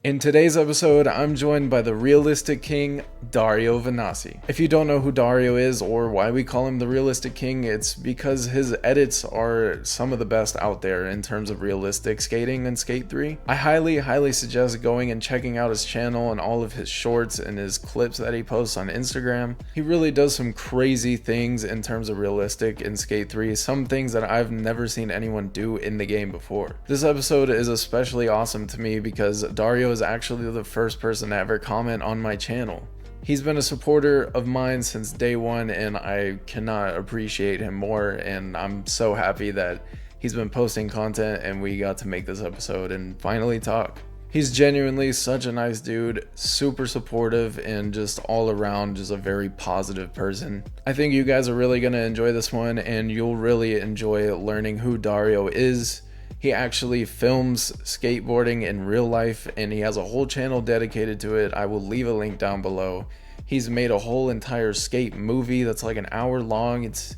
In today's episode, I'm joined by the realistic king, Dario VINASSI. If you don't know who Dario is or why we call him the realistic king, it's because his edits are some of the best out there in terms of realistic skating in Skate 3. I highly suggest going and checking out his channel and all of his shorts and his clips that he posts on Instagram. He really does some crazy things in terms of realistic in Skate 3, some things that I've never seen anyone do in the game before. This episode is especially awesome to me because Dario is actually the first person to ever comment on my channel. He's been a supporter of mine since day one, and I cannot appreciate him more, and I'm so happy that he's been posting content and we got to make this episode and finally talk. He's genuinely such a nice dude, super supportive, and just all around just a very positive person. I think you guys are really going to enjoy this one, and you'll really enjoy learning who Dario is. He actually films skateboarding in real life, and he has a whole channel dedicated to it. I will leave a link down below. He's made a whole entire skate movie that's like an hour long. It's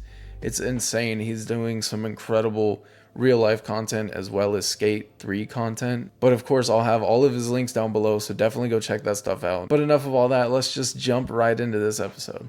insane. He's doing some incredible real life content as well as Skate 3 content. But of course, I'll have all of his links down below, so definitely go check that stuff out. But enough of all that, let's just jump right into this episode.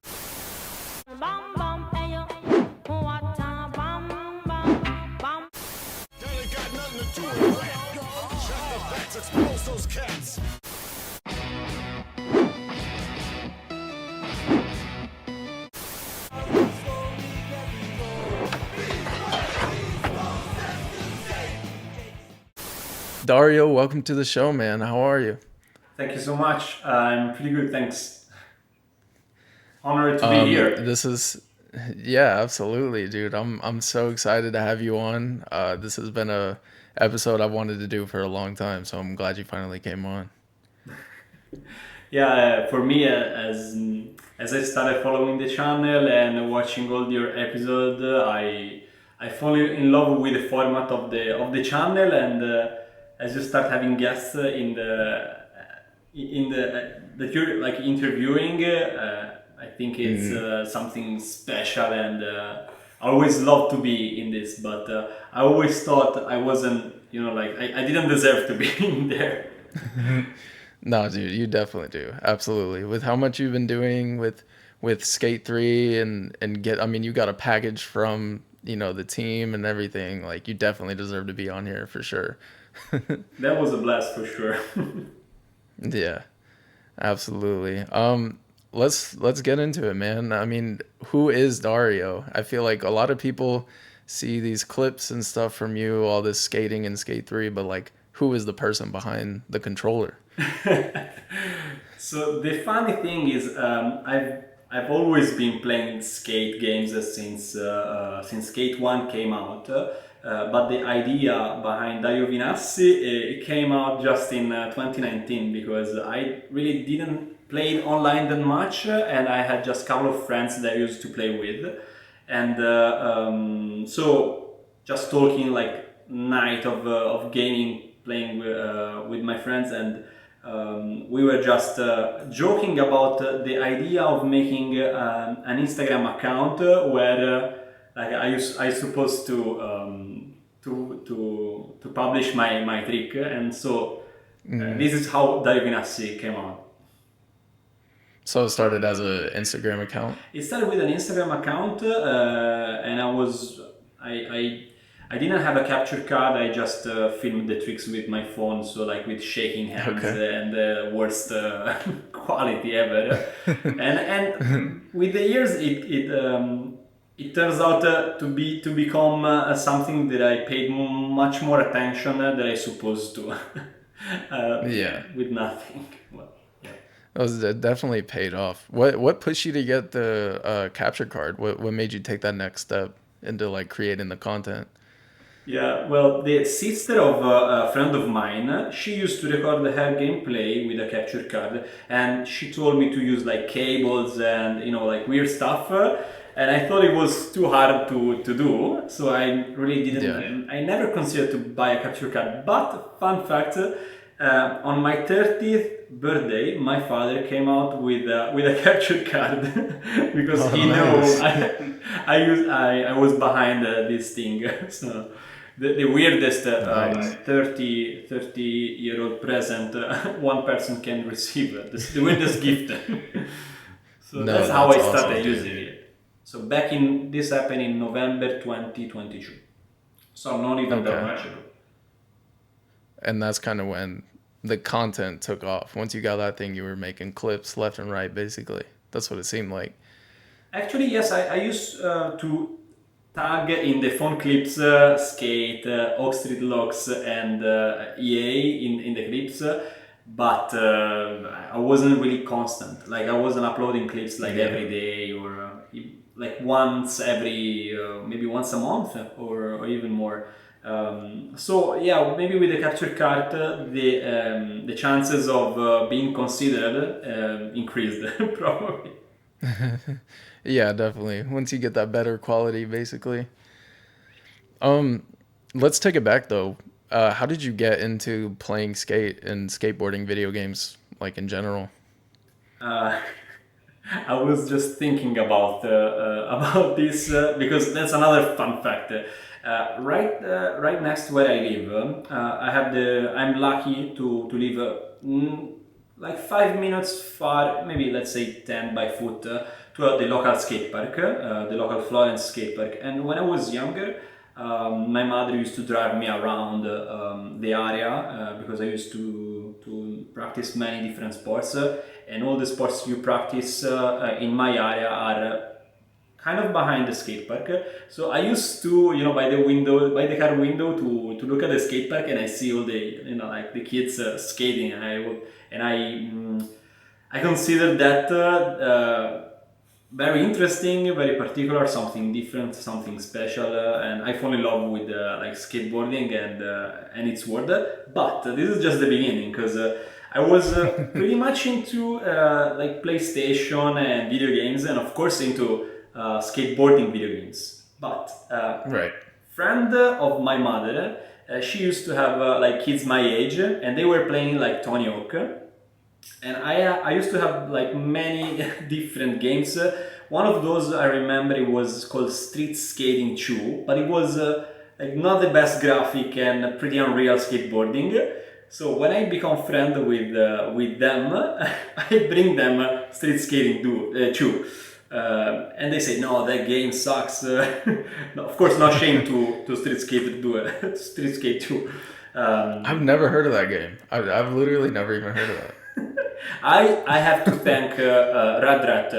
Dario, welcome to the show, man. How are you? Thank you so much. I'm pretty good, thanks. Honored to be here. Yeah, absolutely, dude. I'm so excited to have you on. This has been a episode I've wanted to do for a long time, so I'm glad you finally came on. Yeah, for me, as I started following the channel and watching all your episodes, I fall in love with the format of the channel, and as you start having guests in the that you're like interviewing, I think it's something special, and I always love to be in this, but I always thought I wasn't, I didn't deserve to be in there. No, dude, you definitely do. Absolutely. With how much you've been doing with Skate 3 and you got a package from, the team and everything, like you definitely deserve to be on here for sure. That was a blast for sure. Yeah, absolutely. Let's get into it, man. I mean, who is Dario? I feel like a lot of people see these clips and stuff from you, all this skating in Skate 3, but like, who is the person behind the controller? So the funny thing is, I've always been playing skate games since Skate 1 came out. But the idea behind Dario VINASSI it came out just in 2019, because I really didn't play online that much, and I had just a couple of friends that I used to play with, and so just talking like night of gaming, playing with my friends, and we were just joking about the idea of making an Instagram account where I supposed to publish my trick, and so this is how Dario VINASSI came out. So it started as an Instagram account? It started with an Instagram account, and I didn't have a capture card. I just filmed the tricks with my phone, so like with shaking hands. Okay. And the worst quality ever. and with the years, it turns out to become something that I paid much more attention than I supposed to. With nothing. Well, yeah. That was definitely paid off. What pushed you to get the capture card? What made you take that next step into like creating the content? Yeah, well, the sister of a friend of mine, she used to record her gameplay with a capture card, and she told me to use like cables and like weird stuff, and I thought it was too hard to do, so I really didn't. Yeah. I never considered to buy a capture card. But fun fact, on my 30th birthday, my father came out with a capture card because he knows I was behind this thing. So The weirdest Nice. 30-year-old present one person can receive. The weirdest gift. So No, that's how that's I awesome, started dude. using it. So this happened in November 2022. So not even that Okay. much ago. And that's kind of when the content took off. Once you got that thing, you were making clips left and right, basically. That's what it seemed like. Actually, yes, I used to tag in the phone clips Skate, Oak Street Locks, and EA in the clips, but I wasn't really constant. Like I wasn't uploading clips like Yeah. every day or like once every maybe once a month or even more. So yeah, maybe with the capture card, the chances of being considered increased probably. Yeah, definitely. Once you get that better quality, basically. Um, let's take it back though. How did you get into playing skate and skateboarding video games, like in general? Uh, I was just thinking about this because that's another fun fact. Right next to where I live, I'm lucky to live like 5 minutes far, maybe let's say 10 by foot, to the local skate park, the local Florence skate park. And when I was younger, my mother used to drive me around the area because I used to practice many different sports, and all the sports you practice in my area are kind of behind the skate park. So I used to, by the car window, to look at the skate park, and I see all the, like the kids skating, and I consider that very interesting, very particular, something different, something special, and I fall in love with like skateboarding and its world. But this is just the beginning because I was pretty much into like PlayStation and video games, and of course into skateboarding video games. But Right. friend of my mother, she used to have like kids my age, and they were playing like Tony Hawk, and I used to have like many different games. One of those I remember it was called Street Skating 2, but it was like not the best graphic and pretty unreal skateboarding. So when I become friend with them, I bring them Street Skating 2. And they say, no, that game sucks. No, of course, not shame to Street Skate 2. Street Skate 2. I've never heard of that game. I've literally never even heard of that. I have to thank Radrat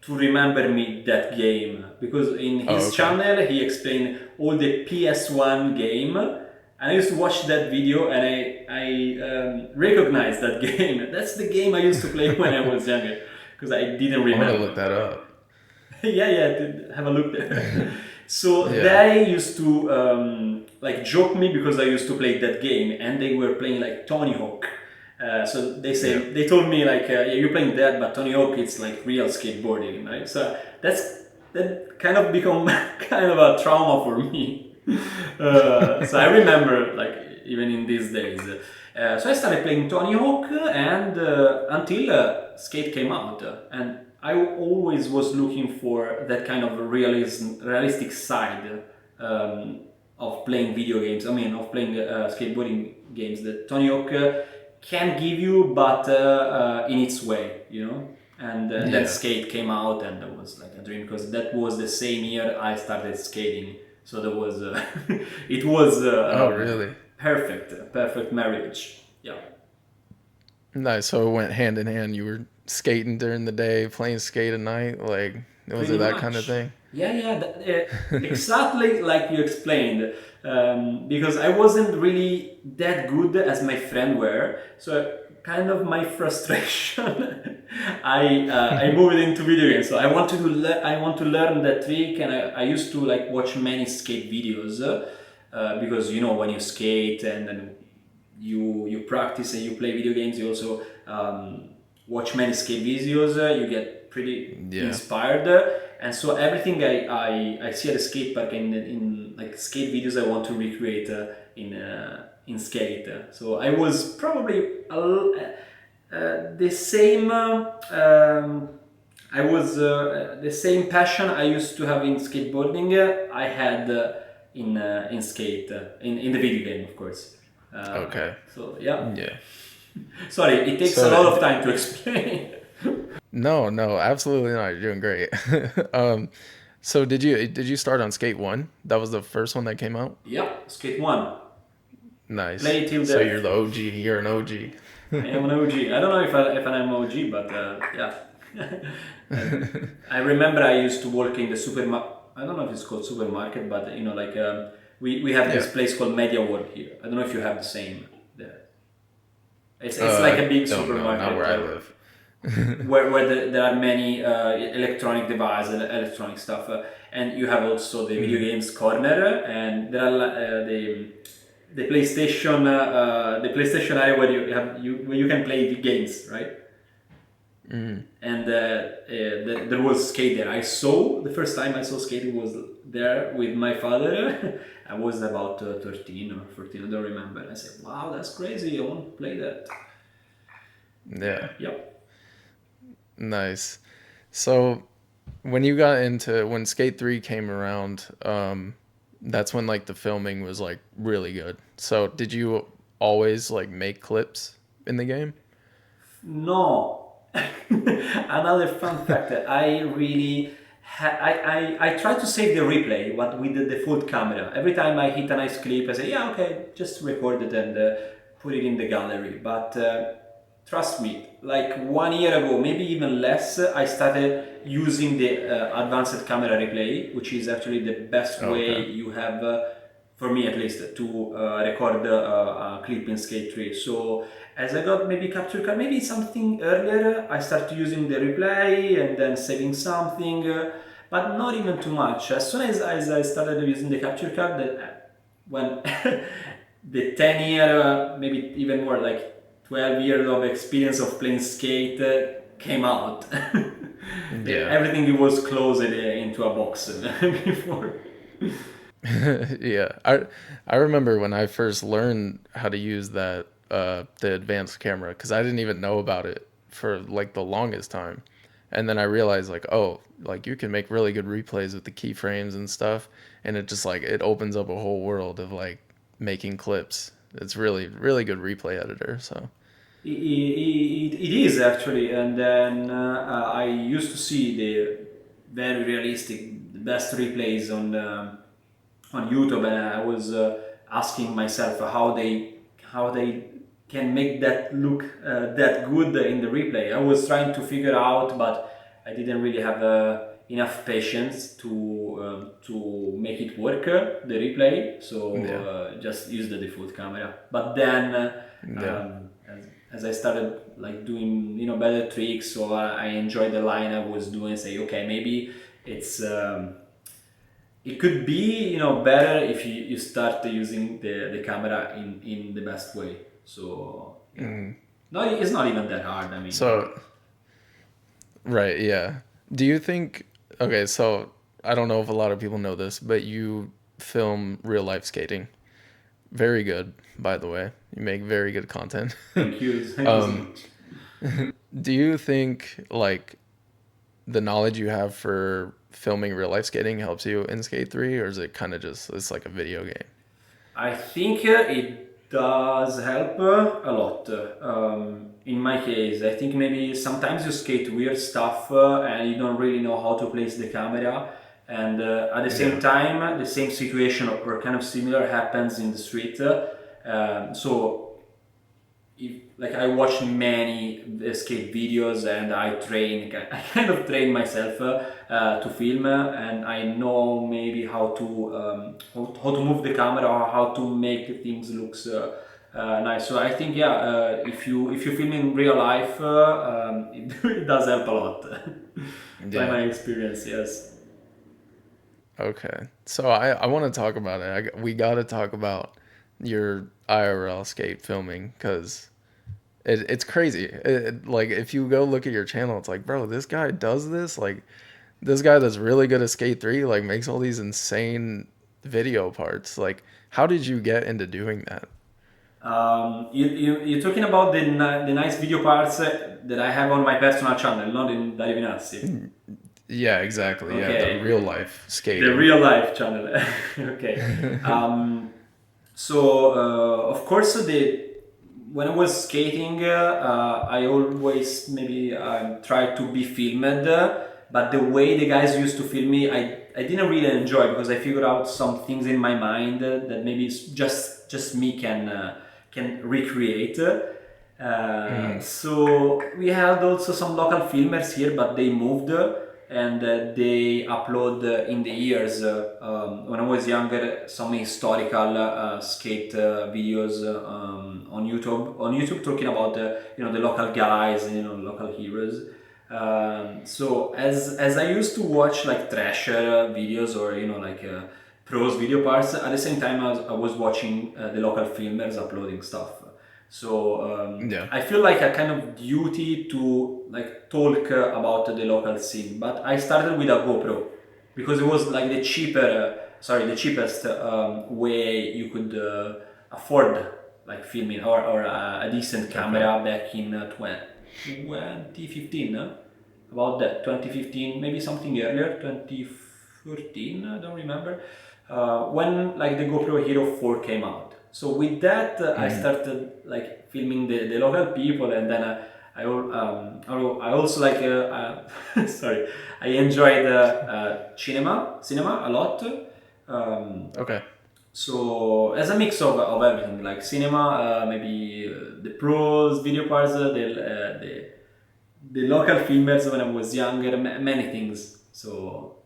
to remember me that game because in Oh, his okay. channel he explained all the PS1 game, and I used to watch that video and I recognized that game. That's the game I used to play when I was younger because I didn't I'm gonna remember. look that up. Yeah, have a look there. So Yeah. they used to like joke me because I used to play that game, and they were playing like Tony Hawk. So they told me like, yeah, you're playing that, but Tony Hawk it's like real skateboarding, right? So that kind of become kind of a trauma for me. So I remember like even in these days. So I started playing Tony Hawk, and until Skate came out, and I always was looking for that kind of realistic side of playing video games. I mean, of playing skateboarding games that Tony Hawk can give you, but in its way, And Yeah. then Skate came out, and that was like a dream because that was the same year I started skating. So there was, it was Oh, really? perfect marriage. Yeah. Nice. So it went hand in hand. You were skating during the day, playing skate at night. Like, was Pretty it that kind of much. thing? Yeah, exactly like you explained. Because I wasn't really that good as my friend were, so kind of my frustration, I moved into video games. So I want to learn that trick, and I used to like watch many skate videos because when you skate and then you practice and you play video games, you also watch many skate videos, you get pretty Yeah. inspired, and so everything I see at the skate park in like skate videos I want to recreate in skate. So I was probably the same. I was the same passion I used to have in skateboarding. I had in Skate in the video game, of course. Okay. So yeah, Yeah. sorry, it takes a So lot of time to explain. no, no, absolutely not. You're doing great. um, so did you start on Skate 1? That was the first one that came out? Yeah, Skate 1. Nice. Play till So you're death. the OG. You're an OG. I am an OG. I don't know if I'm OG, but yeah. I remember I used to work in the supermarket. I don't know if it's called supermarket, but like we have Yeah. this place called Media World here. I don't know if you have the same there. It's like a big Don't know. Not supermarket where I live. there are many electronic devices, electronic stuff, and you have also the video games corner, and there are the PlayStation area where you can play the games, right? And there was skate there. I saw the first time I saw skating was there with my father. I was about 13 or 14, I don't remember. I said, "Wow, that's crazy! I want to play that." Yeah. Yep. Nice. So when Skate 3 came around, that's when like the filming was like really good. So did you always like make clips in the game? No. Another fun fact that I really I try to save the replay, but with the default camera. Every time I hit a nice clip, I say, yeah, okay, just record it and put it in the gallery. But trust me, like 1 year ago, maybe even less, I started using the advanced camera replay, which is actually the best Okay. way you have, for me at least, to record a clip in Skate 3. So as I got maybe capture card, maybe something earlier, I started using the replay and then saving something, but not even too much. As soon as I started using the capture card, when the 10 year, maybe even more, like 12 years of experience of playing skate came out. Yeah. Everything was closed into a box before. Yeah. I remember when I first learned how to use that the advanced camera cuz I didn't even know about it for like the longest time. And then I realized like, oh, like you can make really good replays with the keyframes and stuff, and it just like it opens up a whole world of like making clips. It's really good replay editor, so. It is actually, and then I used to see the very realistic, the best replays on YouTube, and I was asking myself how they can make that look that good in the replay. I was trying to figure out, but I didn't really have enough patience to make it work the replay. So Yeah. just use the default camera. But then Yeah. as I started like doing better tricks, so I enjoyed the line I was doing. Say okay, maybe it's. It could be better if you start using the camera in the best way. So yeah, no, it's not even that hard. I mean, So, right, yeah. Do you think, okay, so I don't know if a lot of people know this, but you film real life skating. Very good, by the way. You make very good content. thank you so um, much. do you think like the knowledge you have for filming real life skating helps you in Skate 3, or is it kind of just it's like a video game? I think it does help a lot. In my case, I think maybe sometimes you skate weird stuff and you don't really know how to place the camera. And at the same Yeah. time, the same situation or kind of similar happens in the street. So like I watch many skate videos and I train. I kind of train myself to film, and I know maybe how to move the camera or how to make things looks nice. So I think yeah, if you film in real life, it does help a lot. By Yeah. my experience, yes. Okay. So I want to talk about it. We got to talk about your IRL skate filming because it's crazy. Like if you go look at your channel, it's like, bro, this guy does this. Like this guy that's really good at Skate 3, like makes all these insane video parts. Like, how did you get into doing that? You're talking about the nice video parts that I have on my personal channel, not in Dario VINASSI. Yeah, exactly. Yeah, the Okay, real life the skating. real life channel. Okay. Of course, the when I was skating, I always maybe tried to be filmed, but the way the guys used to film me, I didn't really enjoy because I figured out some things in my mind that maybe it's just me can recreate. Mm, So we had also some local filmers here, but they moved and they upload in the years when I was younger some historical skate videos on YouTube. On YouTube, talking about the local guys and local heroes. So as I used to watch like Thrasher videos or like pros video parts, at the same time I was watching the local filmers uploading stuff. So yeah. I feel like a kind of duty to like talk about the local scene. But I started with a GoPro because it was like the cheapest way you could afford like filming or a decent Okay. camera back in 2015. About that, 2015, maybe something earlier, 2014, I don't remember, when like the GoPro Hero 4 came out. So with that, I Mm, started like filming the local people, and then I also like sorry, I enjoyed cinema a lot. Um, okay. so as a mix of everything, like cinema, maybe the pros, video parts, the local filmers when I was younger, many things. So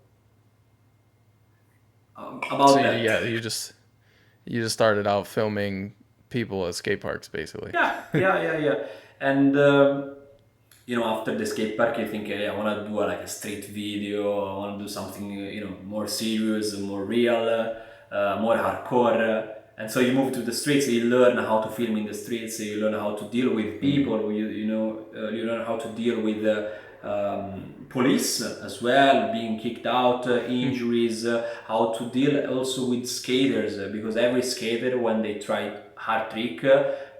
So about yeah, that. you just started out filming people at skate parks, basically. Yeah. And after the skate park, you think, hey, I want to do like a street video. I want to do something, more serious, more real, more hardcore. And so you move to the streets. You learn how to film in the streets. You learn how to deal with Mm, people. You learn how to deal with police as well, being kicked out, injuries. How to deal also with skaters because every skater when they try hard trick.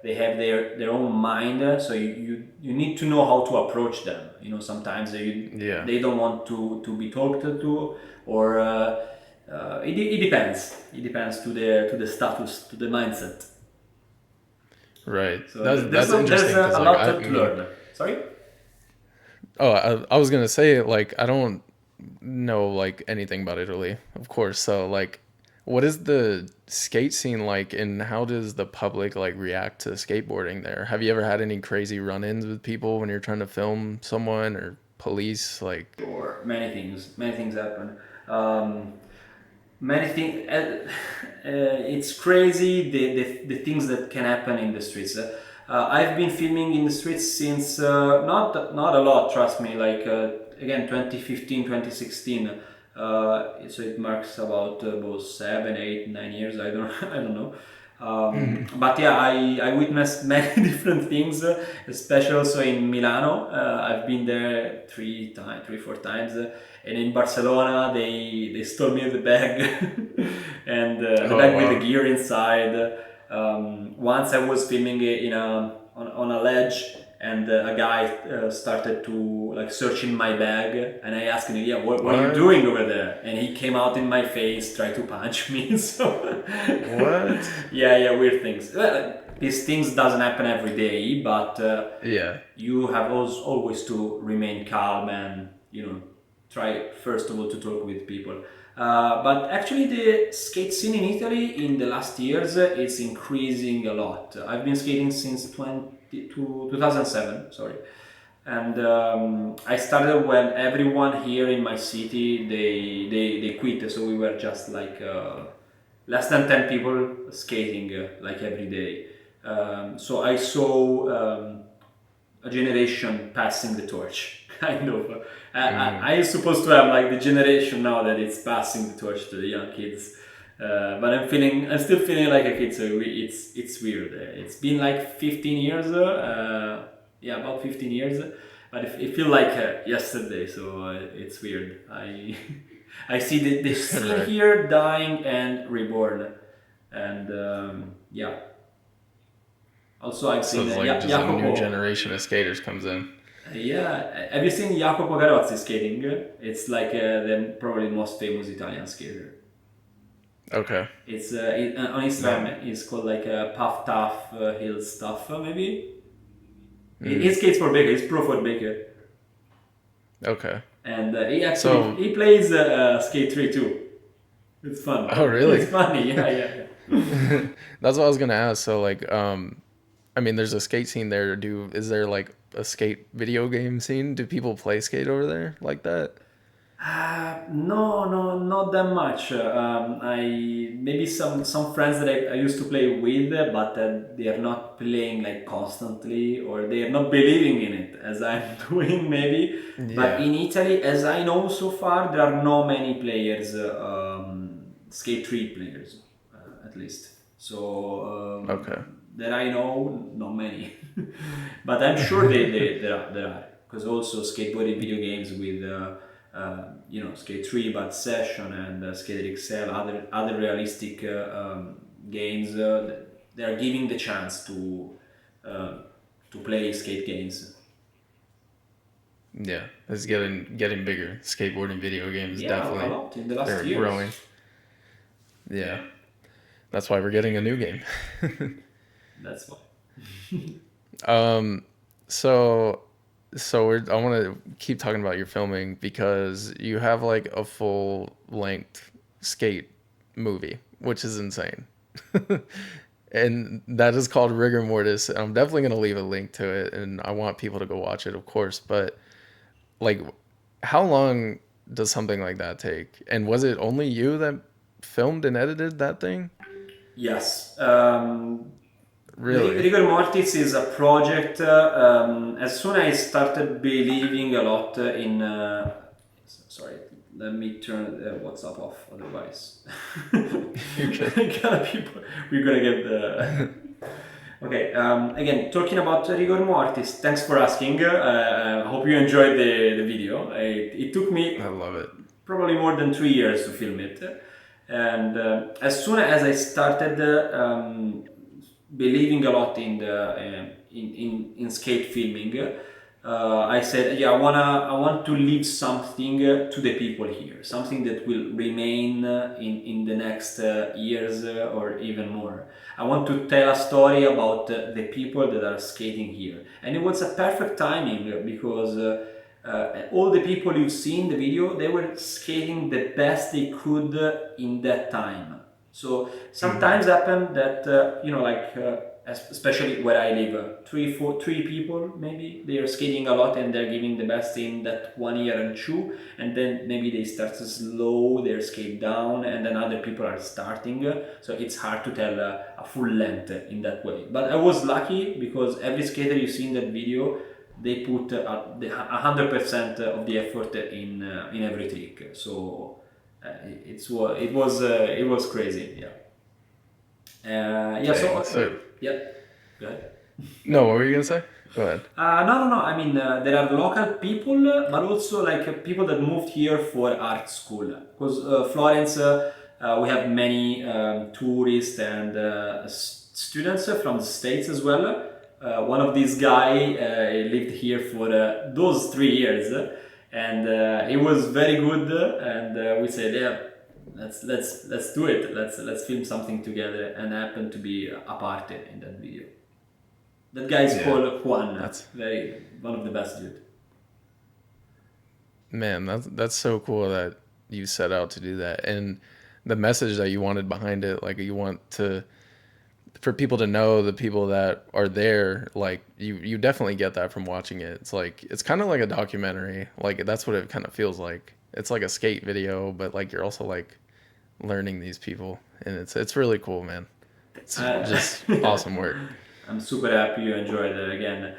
They have their own mind, so you need to know how to approach them. Sometimes yeah. they don't want to be talked to, or it depends. It depends to the status, to the mindset. Right. So That's there's that's there's interesting because a like lot I to mean, learn. Sorry. oh, I was gonna say like I don't know like anything about Italy, of course. So like, what is the skate scene like, and how does the public like react to skateboarding there? Have you ever had any crazy run-ins with people when you're trying to film someone or police? Like, Or many things happen. Um, Many things. It's crazy the things that can happen in the streets. I've been filming in the streets since not a lot. Trust me. Like again, 2015, 2016. So it marks about both 7, 8, 9 years. I don't I don't know. But yeah, I witnessed many different things, especially also in Milano. I've been there 4 times, and in Barcelona they stole me the bag, and the oh bag with the wow, gear inside. Once I was filming it on a ledge, and a guy started to like search in my bag, and I asked him, yeah, what are you what, doing over there? And he came out in my face, tried to punch me. So what? yeah, weird things. Well, these things doesn't happen every day, but Yeah. you have always to remain calm and try first of all to talk with people. But actually, the skate scene in Italy in the last years is increasing a lot. I've been skating since 2007, sorry, and I started when everyone here in my city they quit. So we were just like less than 10 people skating like every day. So I saw a generation passing the torch, kind of. Mm, I supposed to have like the generation now that it's passing the torch to the young kids. But I'm still feeling like a kid, so it's weird. It's been like 15 years, yeah, about 15 years, but it feels like yesterday, so it's weird. I see the scene right. here dying and reborn, and yeah. Also, I've So seen it's like just a new Jacopo. generation of skaters comes in. Yeah, have you seen Jacopo Garozzi skating? It's like the probably most famous Italian skater. Okay. It's on No. Instagram. It's called like Puff Tough Hill Stuff, maybe. He Mm. skates for Baker. He's pro for Baker, Okay. and he actually So, he plays Skate 3 too. It's fun. oh really? It's funny. Yeah, yeah, yeah. That's what I was gonna ask. So like, I mean, there's a skate scene there. Is there like a skate video game scene? Do people play skate over there like that? No, no, not that much. I maybe some friends that I used to play with, but they are not playing like constantly, or they are not believing in it as I'm doing maybe. But Yeah. in Italy, as I know so far, there are no many players, skate three players, at least. So Okay. that I know, not many. But I'm sure there are because also skateboarding video games with Skate 3 Bad Session and Skater XL, other realistic games, they are giving the chance uh, to play skate games. Yeah, it's getting bigger. Skateboarding video games Yeah, a definitely lot in the last they're years. growing. Yeah, Yeah, that's why we're getting a new game. that's why. Um, so I want to keep talking about your filming because you have like a full length skate movie, which is insane. And that is called Rigor Mortis. And I'm definitely going to leave a link to it and I want people to go watch it, of course, but like how long does something like that take? And was it only you that filmed and edited that thing? Yes. Really? Rigor Mortis is a project. As soon as I started believing a lot in. Sorry, let me turn WhatsApp off, otherwise. You're good. We're gonna get the. Okay, again, talking about Rigor Mortis, thanks for asking. I hope you enjoyed the video. It took I me love it. probably more than 3 years to film it. And as soon as I started believing a lot in the in skate filming, I said, yeah, I want to leave something to the people here, something that will remain in the next years or even more. I want to tell a story about the people that are skating here, and it was a perfect timing because. All the people you see in the video, they were skating the best they could in that time. So Hmm. sometimes happen that especially where I live, three people maybe they are skating a lot and they're giving the best in that 1 year and two, and then maybe they start to slow their skate down, and then other people are starting. So it's hard to tell a full length in that way. But I was lucky because every skater you see in that video they put 100% of the effort in every trick. So it was crazy. Yeah. Yeah. So Dang. So, yeah. Go ahead. no, what were you gonna say? Go ahead. No, no, no. I mean, there are local people, but also like people that moved here for art school. Because Florence, we have many tourists and students from the States as well. One of these guy lived here for those 3 years, and it was very good. And we said, yeah, let's do it. Let's film something together, and happened to be a part in that video. That guy is Yeah, called Juan. that's Very one of the best dude. man, that's so cool that you set out to do that, and the message that you wanted behind it, like you want to for people to know the people that are there, like you definitely get that from watching it. It's like it's kind of like a documentary, like that's what it kind of feels like. It's like a skate video, but like you're also like learning these people, and it's really cool, man. It's just awesome work. I'm super happy you enjoyed it again.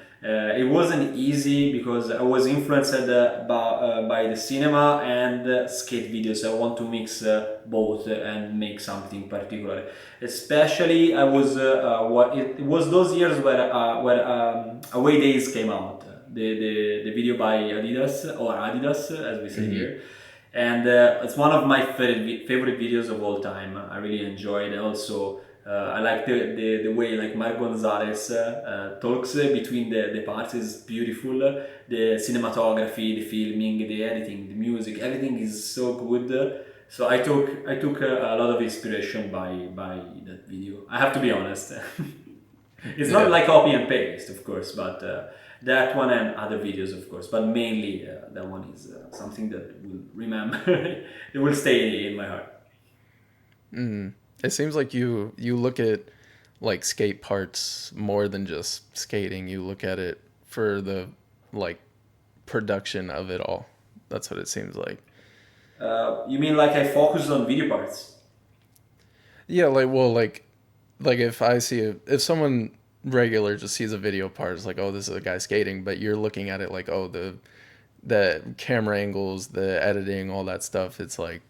It wasn't easy because I was influenced by the cinema and skate videos. I want to mix both and make something particular. Especially, I was it was those years where Away Days came out. The video by Adidas, or Adidas as we say Hmm. here, and it's one of my favorite videos of all time. I really enjoyed it. Also, I like the way like Mark Gonzalez talks between the parts is beautiful. The cinematography, the filming, the editing, the music, everything is so good. So I took a lot of inspiration by that video. I have to be honest. It's not Yeah. like copy and paste, of course, but that one and other videos, of course. But mainly that one is something that will remember. It will stay in my heart. It seems like you look at like skate parts more than just skating. You look at it for the like production of it all. That's what it seems like. You mean like I focus on video parts? Yeah, like well, like if I see if someone regular just sees a video part, it's like, oh, this is a guy skating, but you're looking at it like, oh, the camera angles, the editing, all that stuff. It's like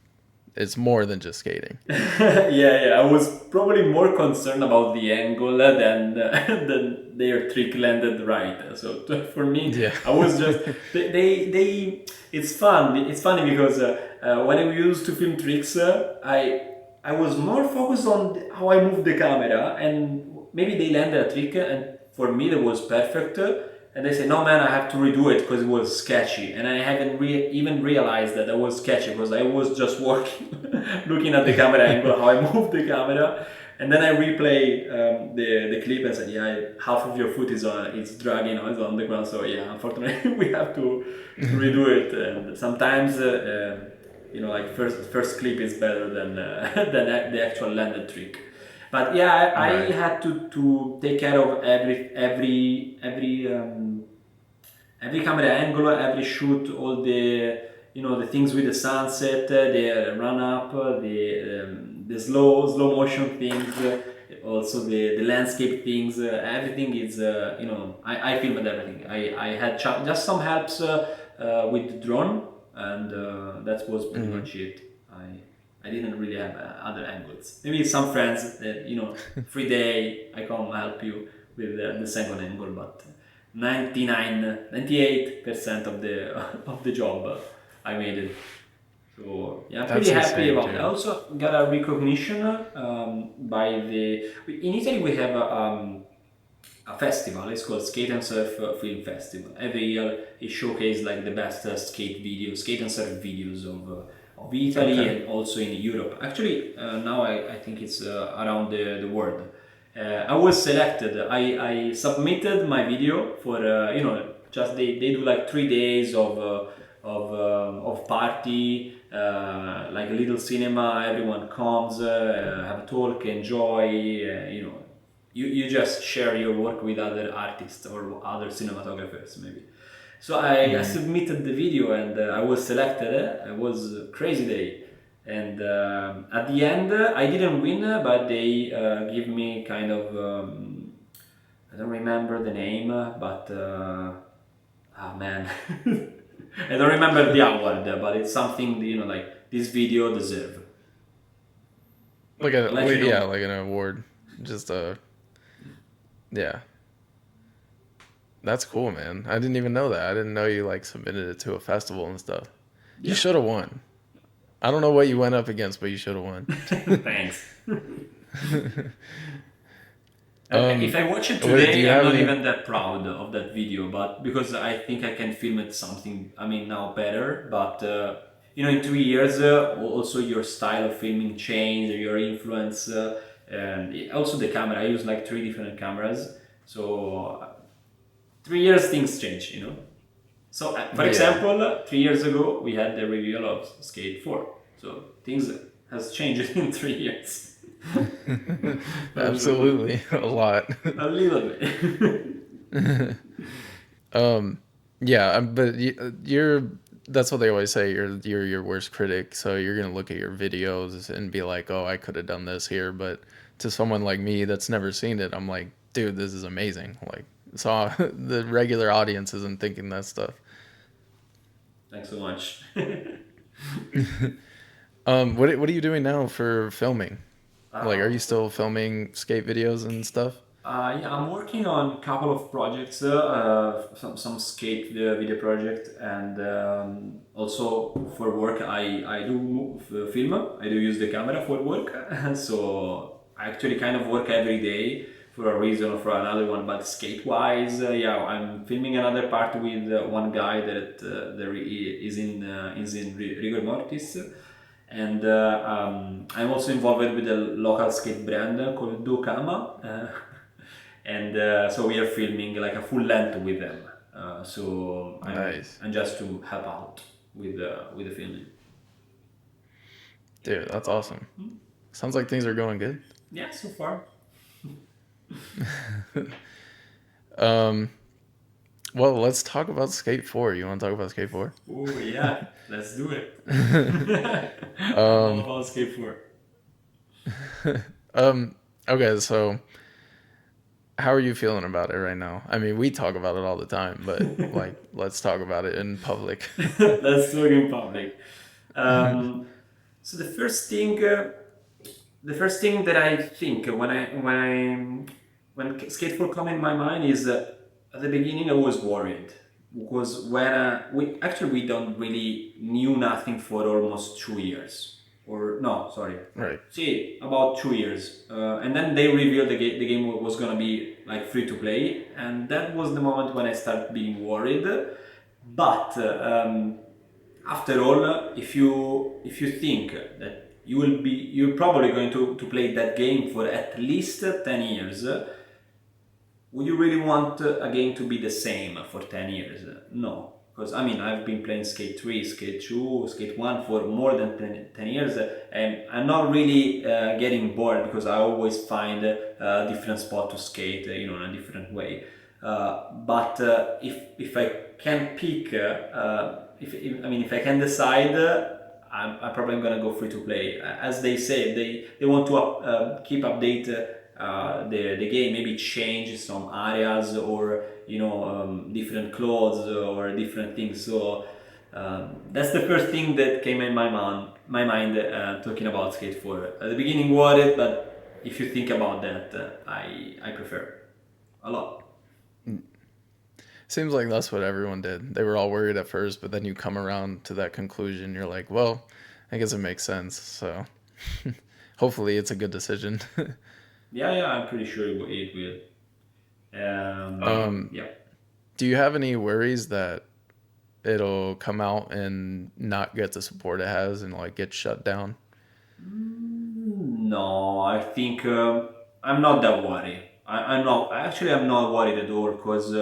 it's more than just skating. Yeah. I was probably more concerned about the angle than than their trick landed right. So for me, Yeah. I was just they. It's fun. It's funny because when I used to film tricks, I was more focused on how I move the camera, and maybe they landed a trick, and for me that was perfect. And they say, no man, I have to redo it because it was sketchy. And I haven't even realized that was sketchy because I was just working, looking at the camera angle, how I move the camera. And then I replay the clip and said, yeah, half of your foot is dragging, it's on the ground. So yeah, unfortunately, we have to redo it. And sometimes, like first clip is better than than the actual landed trick. But yeah, I Right. had to take care of every camera angle, every shoot, all the things with the sunset, the run up, the slow motion things, also the landscape things. Everything is I filmed everything. I had just some helps with the drone, and that was pretty much it. I didn't really have other angles. Maybe some friends that, free day, I come help you with the second angle, but 98% of the of the job I made it. So yeah, I'm pretty That's happy insane, about it. I dude. also got a recognition by in Italy we have a festival. It's called Skate and Surf Film Festival. Every year it showcases like the best skate and surf videos of Italy Okay. and also in Europe. Actually, now I think it's around the world. I was selected. I submitted my video for just they do like 3 days of party, like a little cinema. Everyone comes, have a talk, enjoy. You just share your work with other artists or other cinematographers maybe. So I submitted the video and I was selected. It was a crazy day. And at the end, I didn't win, but they give me kind of I don't remember the name, but ah man, I don't remember the award, but it's something like this video deserve. Like I'll let you yeah, know. like an award. Just yeah. That's cool, man. I didn't even know that. I didn't know you like submitted it to a festival and stuff. You Yeah, should have won. I don't know what you went up against, but you should have won. thanks. If Um, I watch it what do today, you I'm have not any? even that proud of that video, but because I think I can film it something, I mean, now better. But in 2 years, also your style of filming changed, your influence, and also the camera. I use like three different cameras, so 3 years things change. So, for Yeah, example, 3 years ago we had the reveal of Skate 4, so things has changed in 3 years. For sure. absolutely, a lot. A little bit. um, yeah, but you're. That's what they always say. You're your worst critic, so you're gonna look at your videos and be like, "Oh, I could have done this here." But to someone like me that's never seen it, I'm like, "Dude, this is amazing!" Like, so the regular audience isn't thinking that stuff. Thanks so much. What are you doing now for filming? Like, are uh, you still filming skate videos and stuff? yeah, I'm working on a couple of projects, some skate video project, and also for work I do film. I do use the camera for work, so I actually kind of work every day for a reason or for another one. But skate-wise, yeah, I'm filming another part with one guy that is in Rigor Mortis, and I'm also involved with a local skate brand called Dokama, and so we are filming like a full length with them. So Nice. I'm just to help out with the filming. Dude, that's awesome. Sounds like things are going good. Yeah, so far. Um, well, let's talk about Skate 4. You want to talk about Skate 4? Oh yeah, let's do it. I'm all Um, about skateboard. okay, so how are you feeling about it right now? I mean, we talk about it all the time, but like, let's talk about it in public. Let's talk in public. Um, so the first thing that I think when skateboard come in my mind is at the beginning I was worried because when we don't really knew nothing for almost 2 years or no sorry Right. see about 2 years and then they revealed the game was gonna be like free to play, and that was the moment when I started being worried. But after all, if you think that you're probably going to play that game for at least 10 years, would you really want a game to be the same for 10 years? No. Because I mean, I've been playing Skate 3, Skate 2, Skate 1 for more than 10 years, and I'm not really getting bored because I always find a different spot to skate, in a different way. But if I can pick, if I can decide, I'm probably gonna go free to play. As they say, they want to keep update the game, maybe change some areas or different clothes or different things. So that's the first thing that came in my mind talking about Skate 4. At the beginning, worried, but if you think about that, I prefer a lot. Seems like that's what everyone did. They were all worried at first, but then you come around to that conclusion. You're like, well, I guess it makes sense. So hopefully it's a good decision. Yeah, I'm pretty sure it will. um, Yeah. do you have any worries that it'll come out and not get the support it has and like get shut down? No, I think I'm not that worried. I'm not worried at all because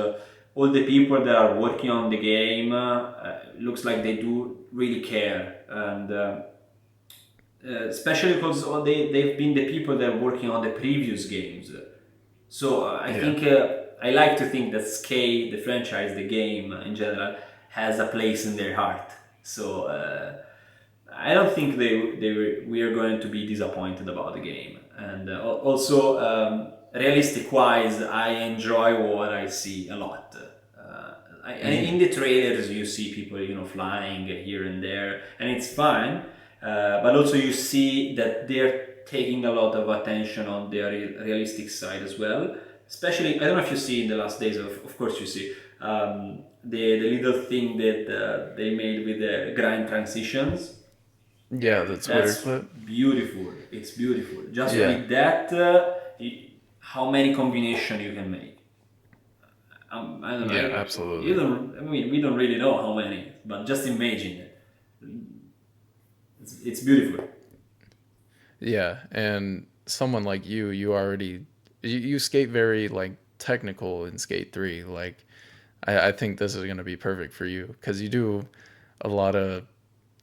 all the people that are working on the game looks like they do really care, and especially because they've been the people that are working on the previous games. So I Yeah. think I like to think that Skate, the franchise, the game in general, has a place in their heart. So I don't think we are going to be disappointed about the game. And also, realistic wise, I enjoy what I see a lot. In the trailers, you see people, flying here and there, and it's fine. But also, you see that they're taking a lot of attention on their realistic side as well. Especially, I don't know if you see in the last days. Of course, you see the little thing that they made with the grind transitions. Yeah, the Twitter That's clip. beautiful. It's beautiful. Just Yeah. with that, how many combination you can make? I don't know. Yeah, You absolutely. don't. I mean, we don't really know how many, but just imagine it. It's beautiful. Yeah, and someone like you already you skate very like technical in Skate 3. Like I think this is gonna be perfect for you because you do a lot of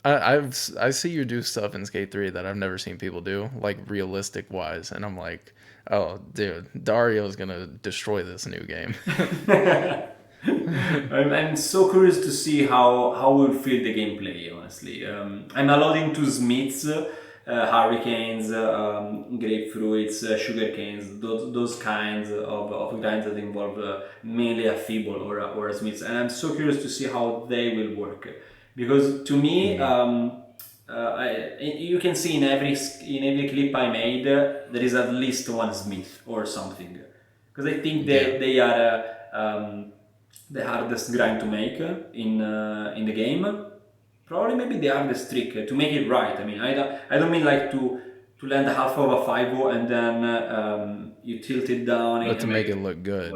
I see you do stuff in Skate 3 that I've never seen people do, like realistic wise, and I'm like, oh dude, Dario's gonna destroy this new game. I'm so curious to see how will feel the gameplay. Honestly, I'm allowed into Smiths, hurricanes, grapefruits, sugar canes, those kinds of grinds that involve mainly a feeble or a Smiths, and I'm so curious to see how they will work. Because to me, you can see in every clip I made, there is at least one Smith or something. Because I think Yeah. they are the hardest grind to make in the game. Probably maybe the hardest trick to make it right. I mean, I don't mean like to land half of a 5-0 and then you tilt it down But to and make it look good.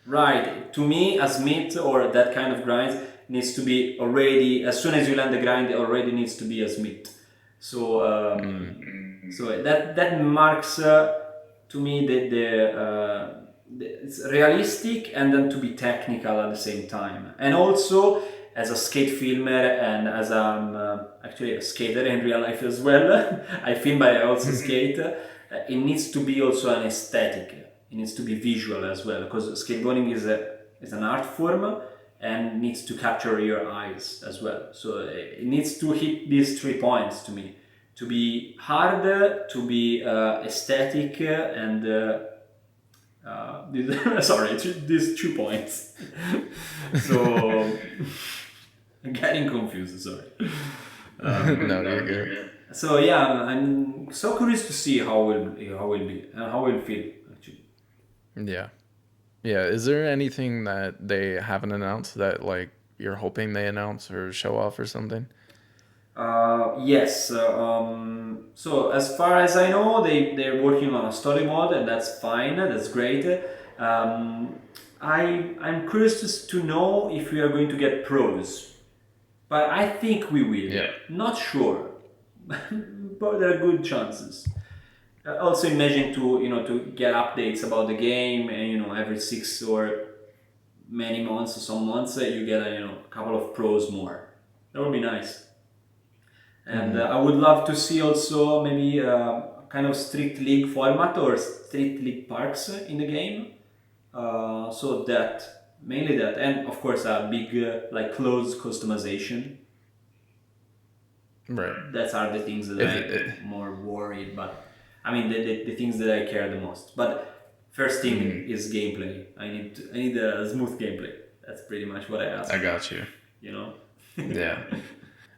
Right. To me, a smith or that kind of grind needs to be already, as soon as you land the grind, it already needs to be a smith. So so that marks to me it's realistic and then to be technical at the same time. And also, as a skate filmer and as I'm actually a skater in real life as well, I film but I also skate. It needs to be also an aesthetic. It needs to be visual as well, because skateboarding is an art form and needs to capture your eyes as well. So it needs to hit these 3 points to me: to be hard, to be aesthetic, and these 2 points. So I'm getting confused. Sorry. No, you're good. So yeah, I'm so curious to see how will be and how will feel actually. Yeah. Yeah. Is there anything that they haven't announced that like you're hoping they announce or show off or something? Yes. So as far as I know, they're working on a story mode, and that's fine. That's great. I'm curious to know if we are going to get pros, but I think we will. Yeah. Not sure, but there are good chances. Also imagine to get updates about the game, and every 6 or many months or some months you get a couple of pros more. That would be nice. And I would love to see also maybe kind of street league format or street league parks in the game. So that mainly that, and of course a big like clothes customization. Right. That's are the things that I'm more worried, but I mean the things that I care the most. But first thing is gameplay. I need a smooth gameplay. That's pretty much what I ask. I got you. You know. Yeah.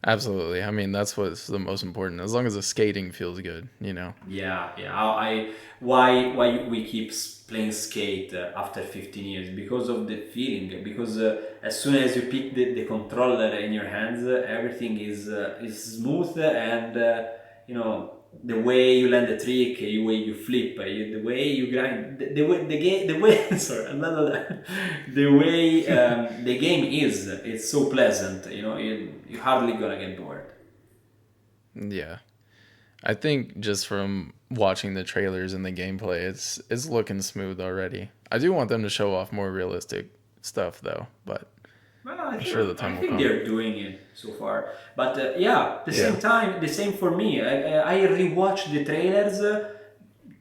Absolutely. I mean, that's what's the most important. As long as the skating feels good, Yeah. Why we keep playing skate after 15 years? Because of the feeling. Because as soon as you pick the controller in your hands, everything is smooth, and the way you land the trick, the way you flip, the way you grind, the way sorry, the way the game is. It's so pleasant. You hardly gonna get bored. Yeah. I think just from watching the trailers and the gameplay, it's looking smooth already. I do want them to show off more realistic stuff though, but Well, I'm sure the time I will think come. they're doing it so far. But same time, the same for me. I rewatch the trailers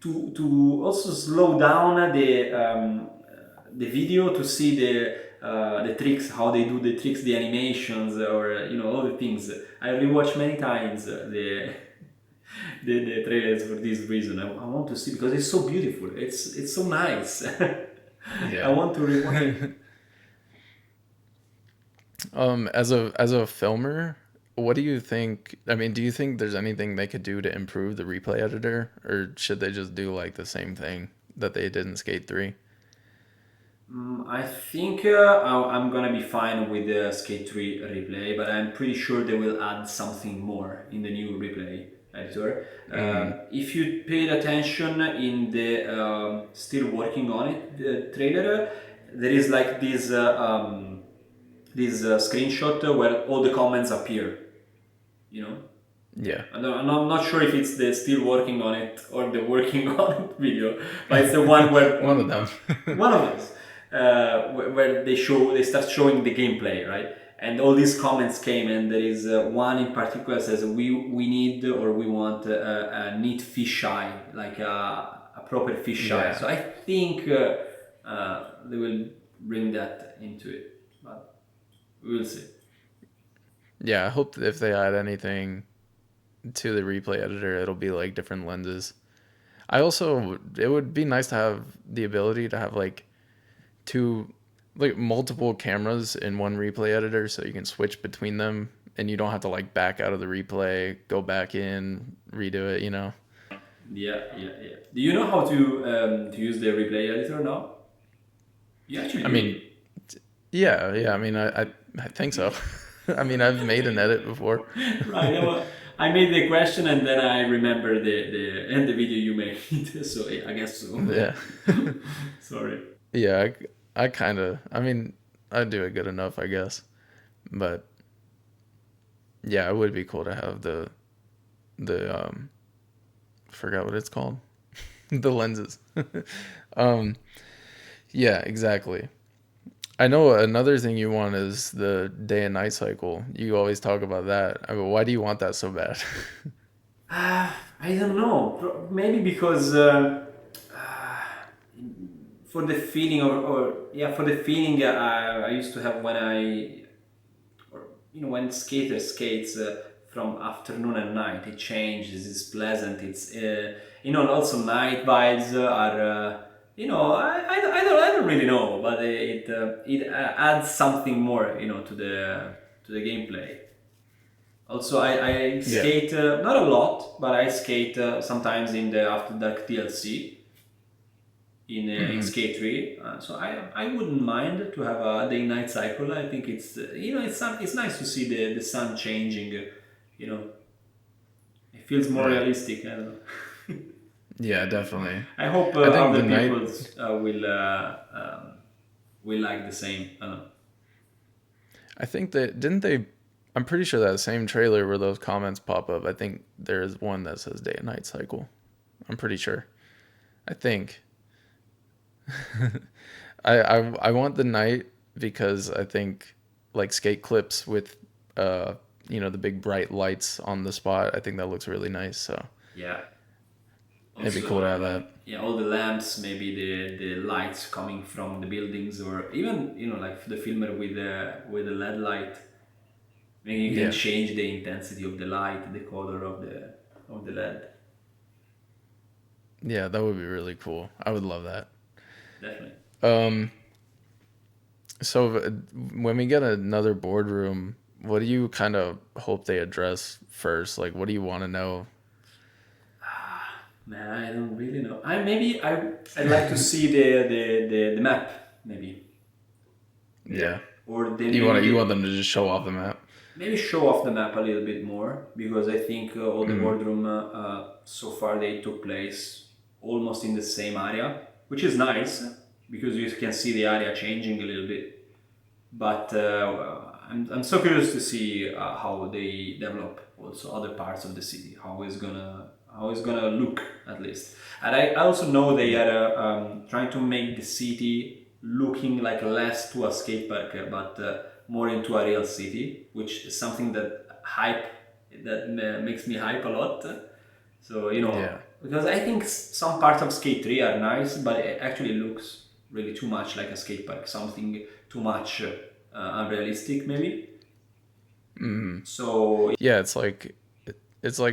to also slow down the video to see the tricks, how they do the tricks, the animations, or all the things. I rewatch many times the trailers for this reason. I want to see because it's so beautiful. It's so nice. Yeah. I want to rewatch. As a filmer, what do you think? I mean, do you think there's anything they could do to improve the replay editor, or should they just do like the same thing that they did in Skate 3? I think I'm gonna be fine with the Skate 3 replay, but I'm pretty sure they will add something more in the new replay editor. If you paid attention in the still working on it the trailer, there is like this screenshot where all the comments appear. Yeah. And I'm not sure if it's the still working on it or the working on it video, but it's the one where One of them. one of those where they start showing the gameplay, right? And all these comments came, and there is one in particular says we need or we want a neat fisheye, like a proper fisheye. Yeah. So I think they will bring that into it, but we'll see. Yeah, I hope that if they add anything to the replay editor, it'll be like different lenses. It would be nice to have the ability to have like multiple cameras in one replay editor so you can switch between them and you don't have to like back out of the replay, go back in, redo it, Yeah. Do you know how to use the replay editor now? You actually do. I mean, yeah, I mean, I think so. I mean, I've made an edit before. Right. I made the question and then I remember the video you made. So I guess so. Yeah. Sorry. Yeah, I kind of, I mean, I do it good enough, I guess. But yeah, it would be cool to have the forgot what it's called. The lenses. um yeah, exactly. I know another thing you want is the day and night cycle. You always talk about that. I mean, why do you want that so bad? I don't know. Maybe because for the feeling or yeah, for the feeling I used to have when when skater skates from afternoon and night, it changes. It's pleasant. It's also night vibes are. I don't really know, but it adds something more, to the gameplay. Also, I Yeah. skate not a lot, but I skate sometimes in the After Dark DLC in Hmm. Skate 3. So I wouldn't mind to have a day night cycle. I think it's it's nice to see the sun changing. You know, it feels more Right. realistic. I don't know. Yeah, definitely. I hope I think the other night. people will like the same. I don't know. I think that didn't they. I'm pretty sure that same trailer where those comments pop up. I think there is one that says day and night cycle. I'm pretty sure. I think. I want the night because I think like skate clips with uh the big bright lights on the spot. I think that looks really nice. So Yeah. it'd be cool Also, to have that. yeah, all the lamps, maybe the lights coming from the buildings, or even like the filmer with the LED light. Maybe you can Yeah. change the intensity of the light, the color of the LED. Yeah, that would be really cool. I would love that. Definitely. Um, so when we get another boardroom, what do you kind of hope they address first? Like, what do you want to know? Man, I don't really know. I'd like to see the map, maybe. Yeah. Or then You maybe want them to just show off the map? maybe show off the map a little bit more, because I think all the Mm. boardroom so far they took place almost in the same area, which is nice because you can see the area changing a little bit. But I'm so curious to see how they develop also other parts of the city, how it's gonna look at least. And I also know they Yeah. are trying to make the city looking like less to a skate park, but more into a real city, which is something that makes me hype a lot. So Yeah. because I think some parts of Skate 3 are nice, but it actually looks really too much like a skate park, something too much unrealistic maybe. Mm. So Yeah, it's like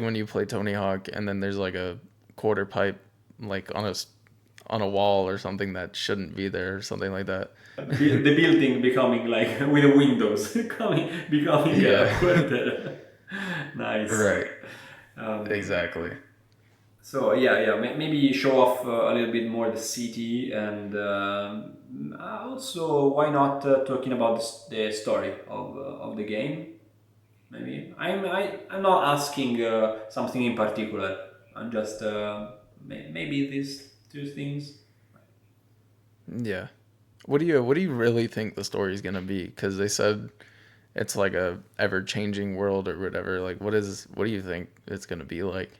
when you play Tony Hawk and then there's like a quarter pipe like on a wall or something that shouldn't be there or something like that. the building becoming like with the windows becoming a Yeah. quarter. Nice. Right. Um, Exactly. So yeah, maybe show off a little bit more the city, and also why not talking about the story of the game? Maybe I'm not asking something in particular. I'm just maybe these two things. Yeah. What do you really think the story's gonna be? Because they said it's like a ever changing world or whatever. Like, what do you think it's gonna be like?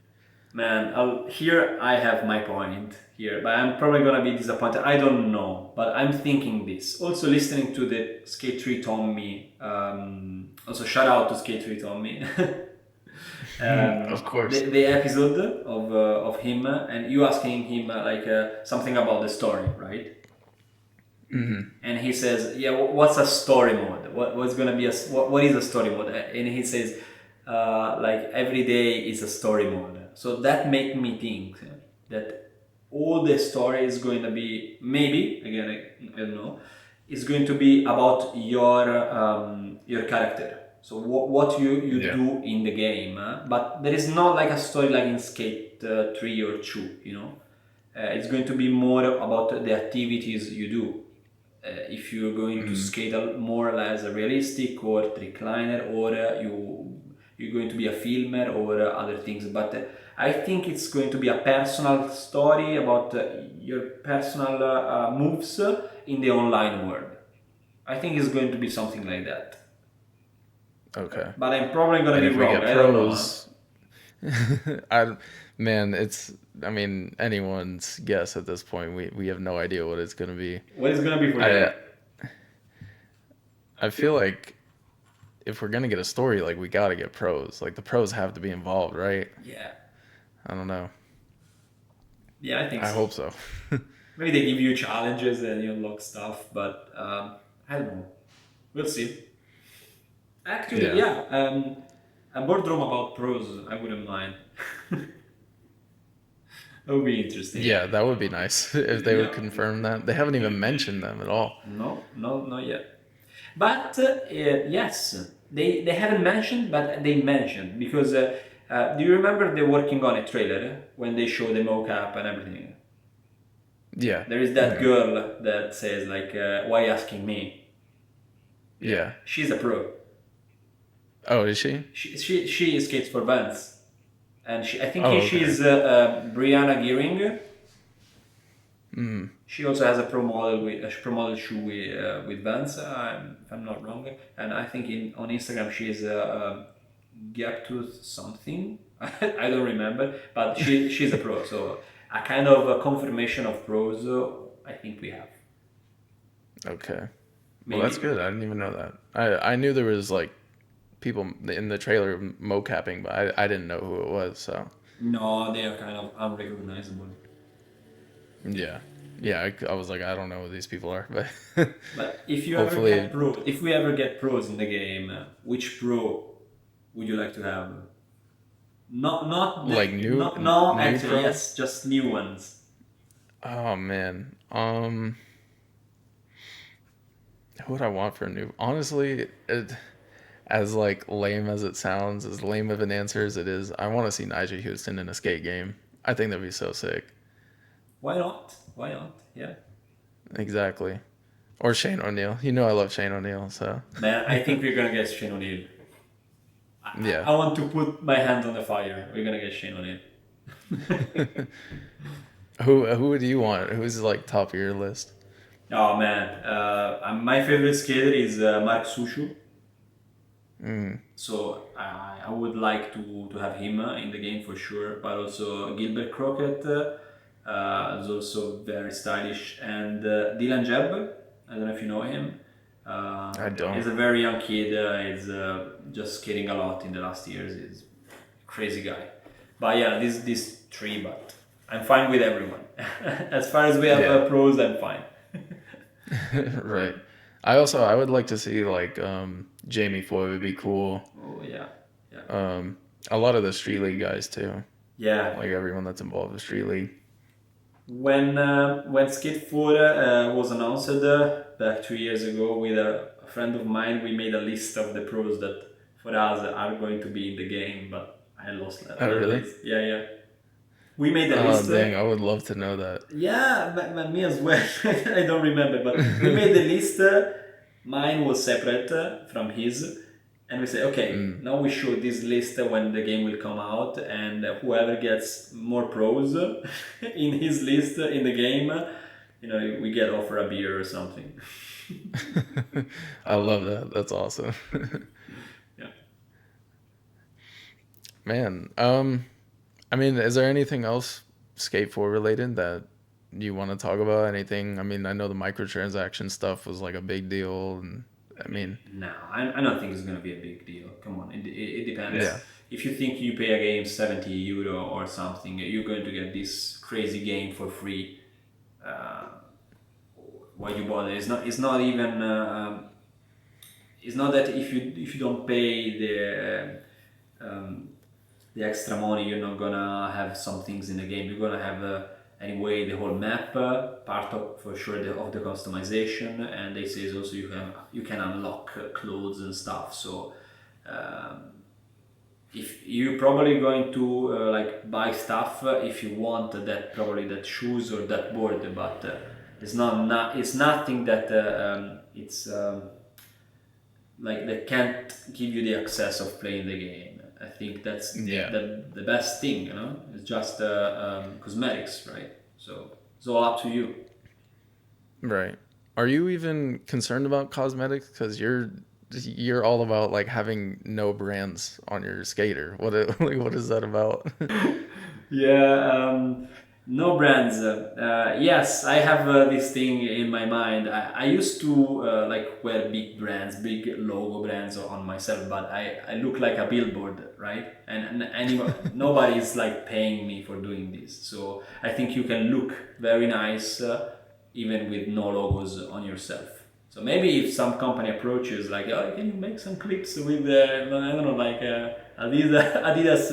Man, here I have my point here, but I'm probably gonna be disappointed. I don't know, but I'm thinking this. Also, listening to the Skate 3 Tommy. Also, shout out to Skate 3 Tommy. Of course. The episode of him and you asking him something about the story, right? Hmm. And he says, "Yeah, what's a story mode? What's gonna be what is a story mode?" And he says, "Like every day is a story mode." So that make me think that all the story is going to be maybe again I don't know, is going to be about your character. So what you Yeah. do in the game, but there is not like a story like in Skate 3 or 2, you know. It's going to be more about the activities you do, if you're going to Hmm. skate more or less a realistic or trickliner, or you you're going to be a filmer or other things, but I think it's going to be a personal story about your personal moves in the online world. I think it's going to be something like that. Okay. But I'm probably going And to if be we wrong. get I don't know. pros, I mean, anyone's guess at this point. We have no idea what it's going to be. What is going to be for I you? I feel like if we're going to get a story, like we got to get pros. Like the pros have to be involved, right? Yeah. I don't know. Yeah, I think I so. hope so. Maybe they give you challenges and you unlock stuff, but I don't know. We'll see. Actually, Yeah. yeah, a boardroom about pros, I wouldn't mind. That would be interesting. Yeah, that would be nice if they would Yeah. confirm that. They haven't even mentioned them at all. No, no, not yet. But yes, they haven't mentioned, but they mentioned because do you remember they're working on a trailer when they show the mocap and everything? Yeah. There is that girl that says like, "Why asking me?" Yeah. She's a pro. Oh, is she? She skates for Vans, and I think Oh, okay. she's Brianna Gearing. She also has a pro model shoe with Vans, if I'm not wrong. And I think on Instagram she is Gap Tooth something. I don't remember, but she's a pro. So a kind of a confirmation of pros. I think we have. Okay. Maybe. Well, that's good. I didn't even know that. I knew there was like people in the trailer mocapping, but I didn't know who it was. So No, they are kind of unrecognizable. yeah, yeah. I was like, I don't know who these people are, but But if you hopefully, ever get pro, if we ever get pros in the game, which pro would you like to have? Not the, like new no, new actually pro. yes, just new ones. Oh man. Who would I want for a new? Honestly, as like lame as it sounds, as lame of an answer as it is, I want to see Nigel Houston in a skate game. I think that'd be so sick. Why not? Why not? Yeah. Exactly. Or Shane O'Neill. You know I love Shane O'Neill, so. Man, I think we're gonna get Shane O'Neill. Yeah. I want to put my hand on the fire. We're gonna get Shane O'Neill. Who would you want? Who's like top of your list? Oh man, my favorite skater is Mark Sushu. So I would like to have him in the game for sure. But also Gilbert Crockett is also very stylish, and Dylan Jebb. I don't know if you know him. I don't. He's a very young kid. He's just skating a lot in the last years. He's a crazy guy. But yeah, these three. But I'm fine with everyone. As far as we have Yeah. pros, I'm fine. Right. I would like to see like Jamie Foy would be cool. Oh yeah, yeah, A lot of the Street League guys too. yeah. Like everyone that's involved with Street League. When Skate 4 was announced back 2 years ago with a friend of mine, we made a list of the pros that for us are going to be in the game, but I lost that. Oh, really? List. Yeah, yeah. We made a Oh list. dang, I would love to know that. Yeah, but me as well. I don't remember, but we made the list. Mine was separate from his, and we say, okay, now we show this list when the game will come out, and whoever gets more pros in his list in the game, we get offer a beer or something. I love that. That's awesome. Yeah. Man, I mean, is there anything else Skate 4 related that you want to talk about? Anything? I mean, I know the microtransaction stuff was like a big deal, and I mean, No, I don't think it's going to be a big deal. Come on, it depends. Yeah. If you think you pay a game 70 euro or something, you're going to get this crazy game for free. Why you bother? It's not even. It's not that if you don't pay the extra money, you're not gonna have some things in the game. You're gonna have anyway the whole map part of for sure of the customization, and they say also you can unlock clothes and stuff. So if you're probably going to like buy stuff if you want that shoes or that board, but it's nothing that it's like that can't give you the access of playing the game. I think that's Yeah. the best thing, you know. It's just cosmetics, right? So it's all up to you. Right. Are you even concerned about cosmetics? Because you're all about like having no brands on your skater. Like, what is that about? Yeah, no brands. Yes, I have this thing in my mind. I used to like wear big brands, big logo brands on myself, but I look like a billboard, right? Nobody's like paying me for doing this. So I think you can look very nice even with no logos on yourself. So maybe if some company approaches, like, oh, can you make some clips with, I don't know, like Adidas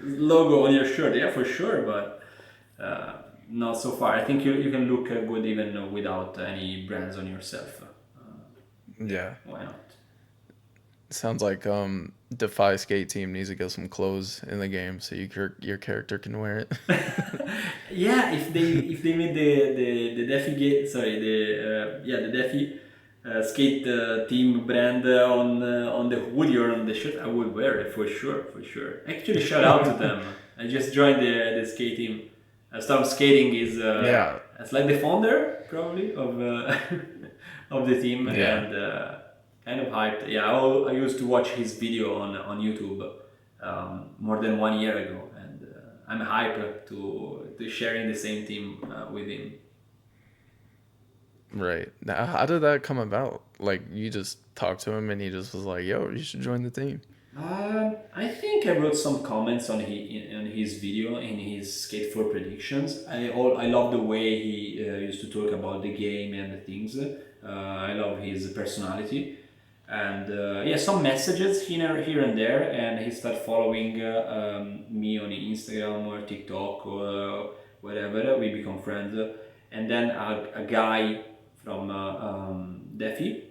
logo on your shirt? Yeah, for sure, but not so far. I think you can look good even without any brands on yourself. Yeah. Why not? Sounds like Defy skate team needs to get some clothes in the game so your character can wear it. Yeah, if they made the Defy sorry the Defy skate team brand on the hoodie or on the shirt, I would wear it for sure, for sure. Actually, shout out to them. I just joined the skate team. Storm Skating is Yeah. it's like the founder probably of of the team, Yeah. and kind of hyped. Yeah, I used to watch his video on YouTube more than 1 year ago, and I'm hyped to sharing the same team with him. Right. Now, how did that come about? Like, you just talked to him and he just was like, "Yo, you should join the team." I think I wrote some comments on his video in his Skate 4 predictions. I love the way he used to talk about the game and the things. I love his personality, and yeah, some messages here and there. And he started following me on Instagram or TikTok or whatever. We become friends, and then a guy from Defy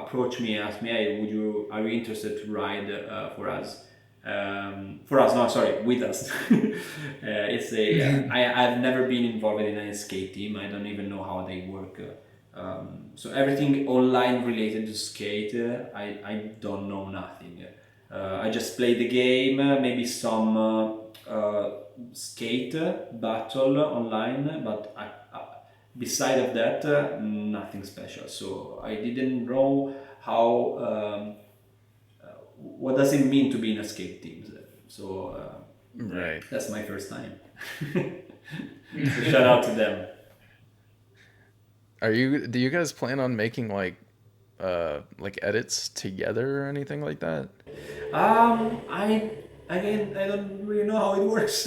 approached me and asked me, "Hey, are you interested to ride for us?" For us, no, sorry, with us. It's a I've never been involved in a skate team. I don't even know how they work. So everything online related to skate, I don't know nothing. I just play the game, maybe some skate battle online, but beside of that, nothing special. So I didn't know how what does it mean to be in a skate team. So yeah, Right. that's my first time. So shout out to them. Do you guys plan on making like edits together or anything like that? I again I don't really know how it works.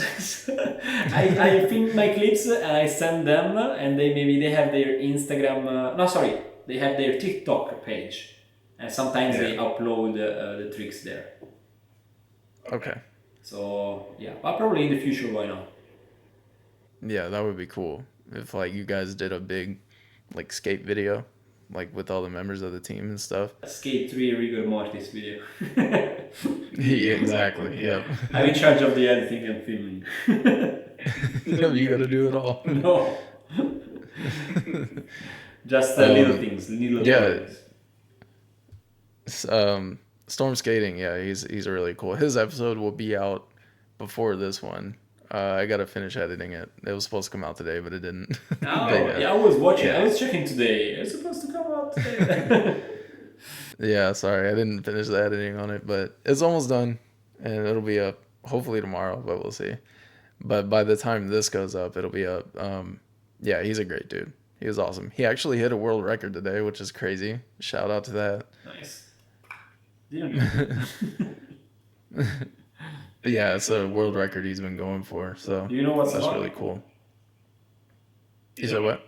I film my clips and I send them, and they have their Instagram. No, sorry, they have their TikTok page, and sometimes they Yeah. upload the tricks there. Okay. So yeah, but probably in the future, why not? Yeah, that would be cool if like you guys did a big like skate video like with all the members of the team and stuff. Skate 3 Rigor Mortis video. Yeah, Exactly. exactly. Yeah. Yep. I'm in charge of the editing and filming. You got to do it all. No, just little Um, things, little yeah, projects. Storm Skating. Yeah, he's really cool. His episode will be out before this one. I gotta finish editing it. It was supposed to come out today, but it didn't. But Oh, yeah, I was watching. I yeah, was checking today. It's supposed to come out today. yeah. Sorry, I didn't finish the editing on it, but it's almost done, and it'll be up hopefully tomorrow. But we'll see. But by the time this goes up, it'll be up. Yeah, he's a great dude. He was awesome. He actually hit a world record today, which is crazy. Shout out to that. Nice. Didn't know. Yeah, it's a world record he's been going for, so Do you know what's that's about? really cool. You said what?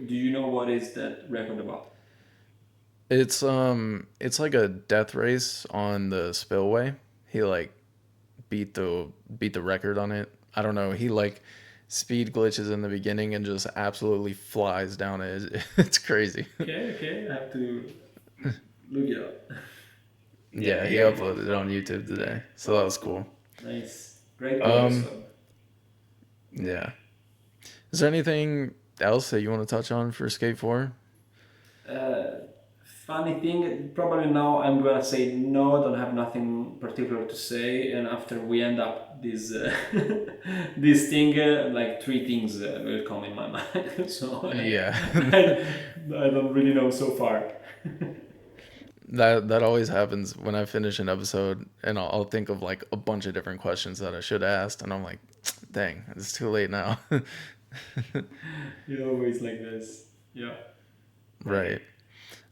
Do you know what is that record about? It's like a death race on the spillway. He like beat the record on it. I don't know. He like speed glitches in the beginning and just absolutely flies down it. It's crazy. Okay, I have to look it up. Yeah, he uploaded it on YouTube today, so that was cool. Nice. Great Um, episode. yeah. Is there anything else that you want to touch on for Skate 4? Uh, Funny thing, probably now I'm gonna say no, don't have nothing particular to say, and after we end up this this thing, like three things will come in my mind. So Yeah. I don't really know so far. That always happens when I finish an episode, and I'll think of like a bunch of different questions that I should have asked, and I'm like, dang, it's too late now. You're always like this. Yeah. Right.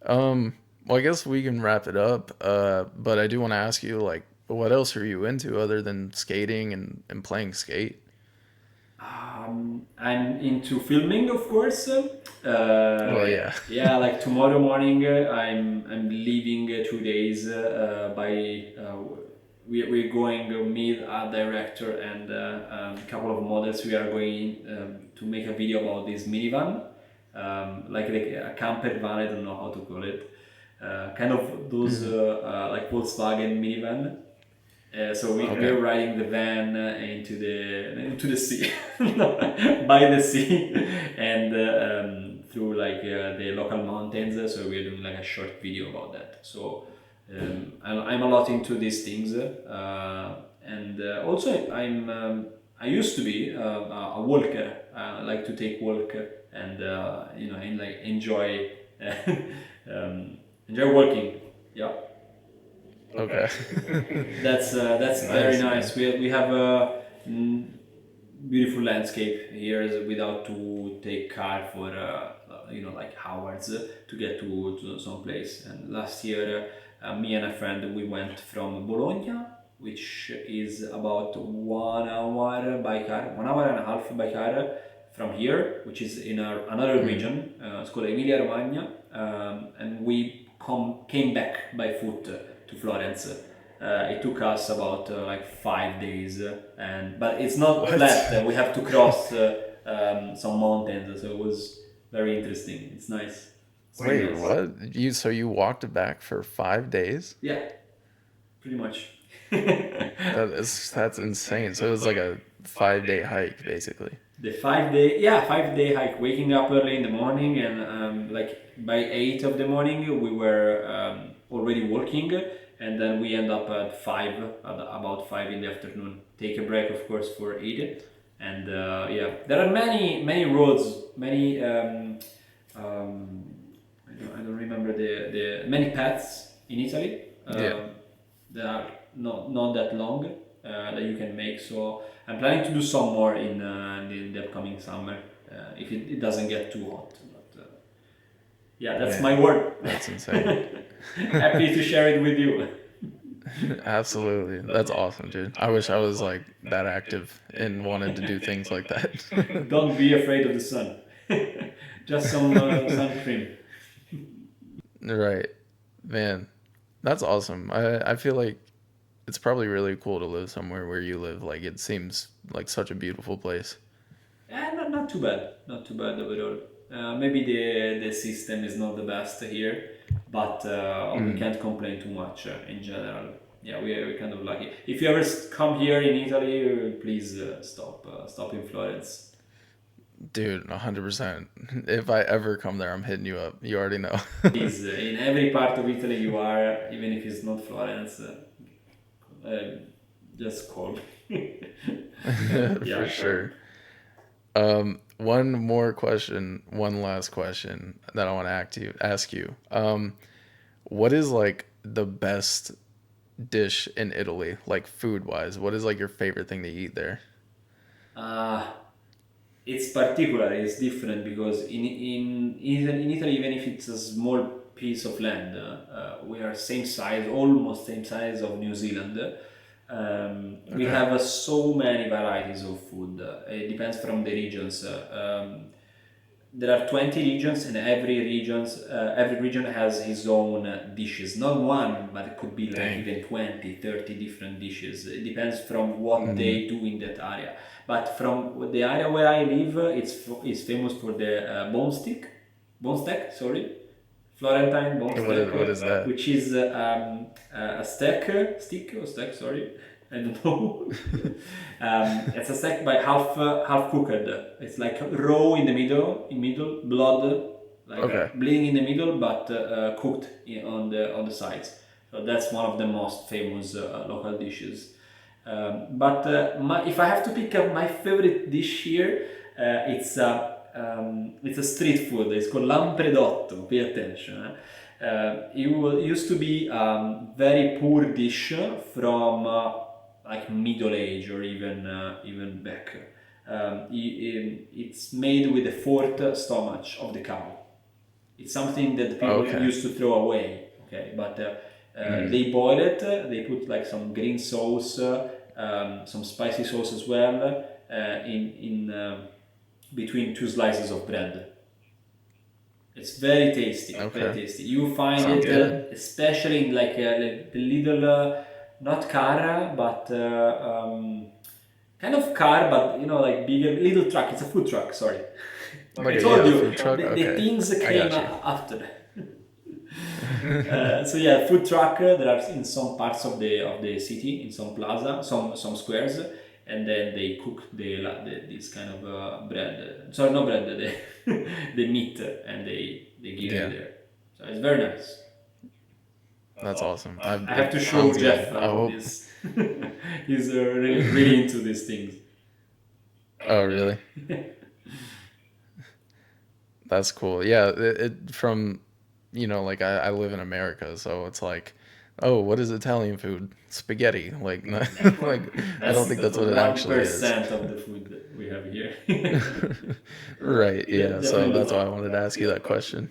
Well, I guess we can wrap it up. But I do want to ask you, like, what else are you into other than skating and playing skate? I'm into filming, of course. Well, yeah. Yeah, like tomorrow morning, I'm leaving 2 days. We're going to meet a director and a couple of models. We are going to make a video about this minivan, like a camper van. I don't know how to call it. Kind of those like Volkswagen minivan. So we're riding the van into the sea, by the sea, and through like the local mountains. So we're doing like a short video about that. So I'm a lot into these things, and also I used to be a walker. I like to take walk and and like enjoy enjoy walking. Yeah. Okay. That's very nice. We have a beautiful landscape here without to take car for like hours to get to some place. And last year, me and a friend we went from Bologna, which is about 1 hour by car, 1 hour and a half by car from here, which is in another region. It's called Emilia Romagna, and we came back by foot to Florence. It took us about like 5 days, but it's not flat. We have to cross some mountains, so it was very interesting. It's nice. Wait, Nice. what? You walked it back for 5 days? Yeah, pretty much. That's insane. So it was like a 5 day hike, basically. The 5 day hike. Waking up early in the morning, and like by 8 of the morning, we were already walking, and then we end up at about 5 in the afternoon. Take a break, of course, for eat, and there are many roads, many I don't remember the many paths in Italy. That are not that long that you can make. So I'm planning to do some more in the upcoming summer if it doesn't get too hot. But that's my word. That's insane. Happy to share it with you. Absolutely. That's awesome, dude. I wish I was like that active and wanted to do things like that. Don't be afraid of the sun. Just some sun cream. Right. Man, that's awesome. I feel like it's probably really cool to live somewhere where you live. Like, it seems like such a beautiful place. Not too bad. Not too bad overall. Maybe the system is not the best here, but we can't complain too much in general. Yeah, we're kind of lucky. If you ever come here in Italy, please stop in Florence. Dude, 100%. If I ever come there, I'm hitting you up. You already know. Please, in every part of Italy you are, even if it's not Florence, just call. For sure. One more question, one last question that I want to ask you. What is like the best dish in Italy, like food wise? What is like your favorite thing to eat there? It's particular, it's different because in Italy, even if it's a small piece of land, we are same size, almost same size of New Zealand. We have so many varieties of food. It depends from the regions. There are 20 regions, and every region has his own dishes. Not one, but it could be like even 20, 30 different dishes. It depends from what they do in that area. But from the area where I live, it's famous for the bone steak, Florentine bone steak. What is that? Which is a steak, sorry. I don't know. It's a steak by half cooked. It's like raw in the middle, blood, bleeding in the middle, but cooked on the sides. So that's one of the most famous local dishes. But if I have to pick up my favorite dish here, it's a street food. It's called lampredotto. Pay attention. It used to be a very poor dish from like Middle Age or even back. It's made with the fourth stomach of the cow. It's something that people used to throw away. Okay, but they boil it. They put like some green sauce, some spicy sauce as well, in between two slices of bread. It's very tasty. Very tasty. You find Sounds good. especially in like the little, not car, but kind of car, but like bigger little truck. It's a food truck. Sorry. Like I told you food truck? the things I came got you. after. So yeah, food truck. There are in some parts of the city, in some plaza, some squares, and then they cook this kind of bread. Sorry, not bread. The meat, and they give you there. So it's very nice. That's awesome. I have to show Jeff this. He's really into these things. Oh, really? That's cool. Yeah, from, like I live in America, so it's like, oh, what is Italian food? Spaghetti. Like, I don't think that's what it actually is. 1% of the food that we have here. Right, yeah, so that's why I wanted to ask you that question.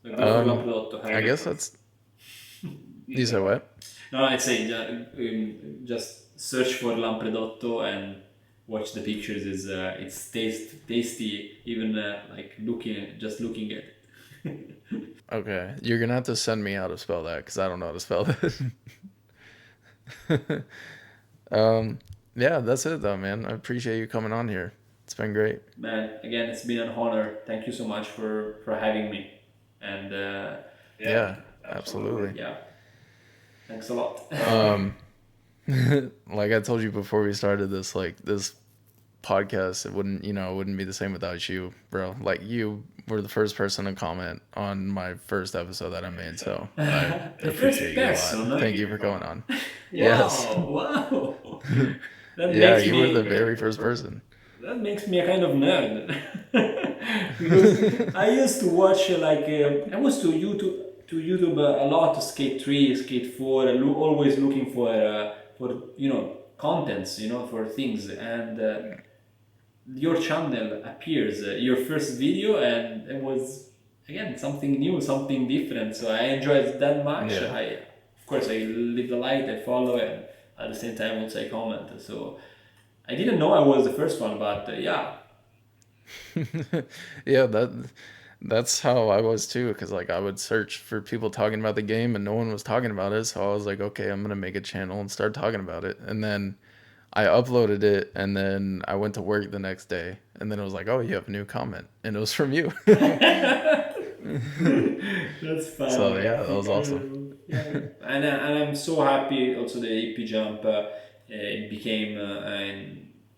I guess that's... You said what? No, I'd say just search for lampredotto and watch the pictures. It's tasty, even like looking at it. Okay, you're gonna have to send me how to spell that because I don't know how to spell that. Yeah, that's it though, man. I appreciate you coming on here. It's been great. Man, again, it's been an honor. Thank you so much for having me. And yeah, absolutely. Yeah, thanks a lot. Like I told you before we started this, like this podcast, it wouldn't be the same without you, bro. Like you were the first person to comment on my first episode that I made, so I appreciate you a lot. Thank you for going on. Yes. Wow. You were the very first person. That makes me a kind of nerd. Because I used to watch I was to YouTube a lot, Skate 3, Skate 4, always looking for contents, for things, and your channel appears, your first video, and it was again something new, something different. So I enjoyed it that much. Yeah. Of course, I leave a like, I follow, and at the same time also I comment. So I didn't know I was the first one, but yeah. Yeah, that's how I was too, because like I would search for people talking about the game and no one was talking about it, so I was like, okay, I'm gonna make a channel and start talking about it. And then I uploaded it, and then I went to work the next day, and then it was like, oh, you have a new comment, and it was from you. That's fun. So yeah, that was awesome. Yeah. And I'm so happy also the Hippy Jump it became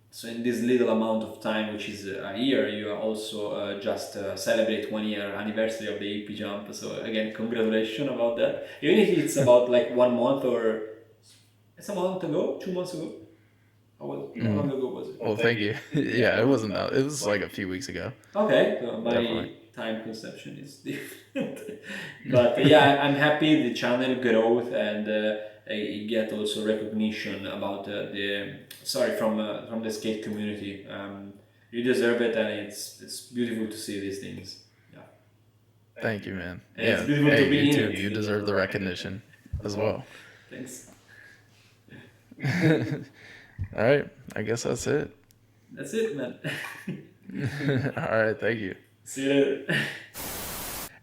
so in this little amount of time, which is a year, you also just celebrate 1 year anniversary of the Hippy Jump. So again, congratulations about that. Even if it's about like 1 month or it's a month ago, 2 months ago. How long ago was it? Well, thank you. Yeah, it wasn't that. It was like a few weeks ago. Okay, so my time conception is different. But yeah, I'm happy the channel growth and I get also recognition about from the skate community. You deserve it, and it's beautiful to see these things. Yeah. Thank you, man. And it's beautiful to be you in too. it. You deserve the recognition as well. Thanks. All right, I guess that's it. That's it, man. All right, thank you. See you later.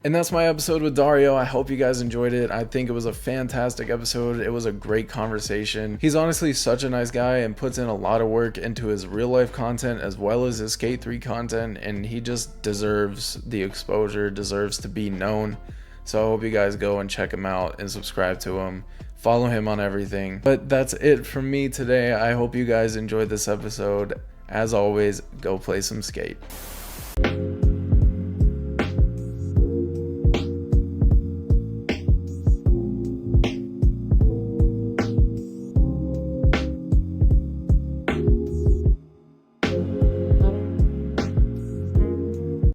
And that's my episode with Dario. I hope you guys enjoyed it. I think it was a fantastic episode. It was a great conversation. He's honestly such a nice guy and puts in a lot of work into his real life content as well as his Skate 3 content, and he just deserves the exposure, deserves to be known. So I hope you guys go and check him out and subscribe to him. Follow him on everything. But that's it from me today. I hope you guys enjoyed this episode. As always, go play some skate.